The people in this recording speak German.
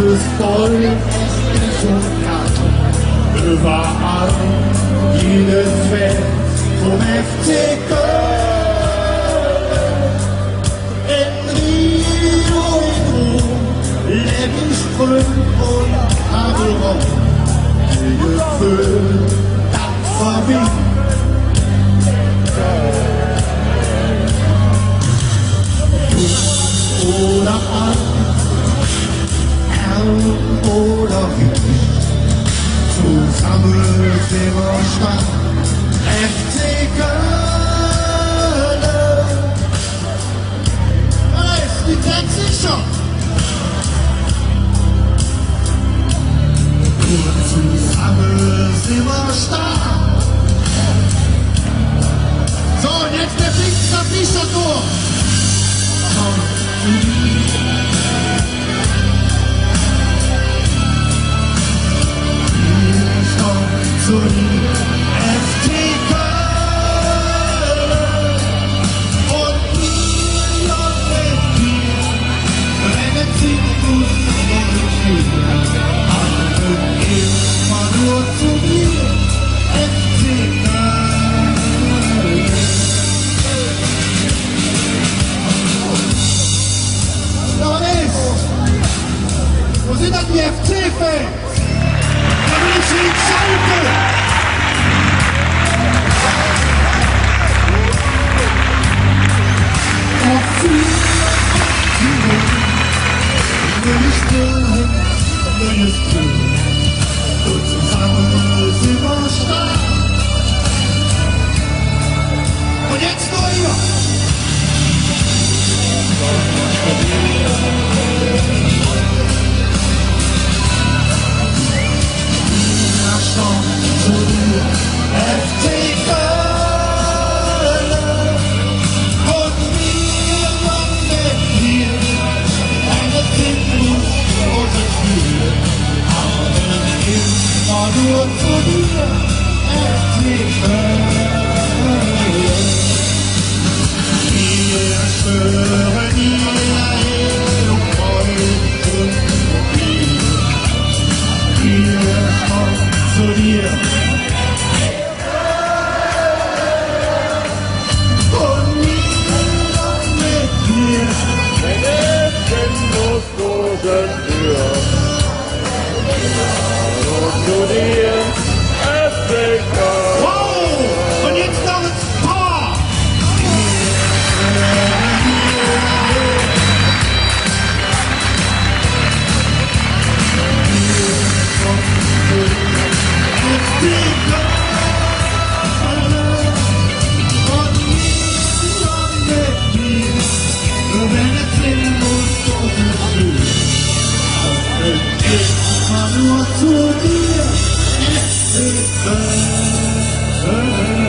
bist voll, ich und kann überall jedes Fest vom FC Köln. In Rio, in Rom, Lebensström und Havelrock, gefüllt, das war wie oder an, Herr oder wie, zusammen sind wir stark, FC Köln. Nice, die Texte schon. Zusammen sind wir stark. So, und jetzt der Fließer durch. Zu dir, FC Köln. Und wir und mit dir, wenn es sich gut und alle immer nur zu dir, FC Köln. Wo sind denn die FC-Fans? Da will ich nicht schalten! Und zusammen sind wir stark. Und jetzt nur hier! FC Köln und wir wollen mit dir eine Fitness oder Spiel, aber immer nur zu dir, FC Köln. Wir schwören dir und heute und wir kommen zu dir. Wow! Und jetzt noch ein Tor! Nur zu dir, FC Köln.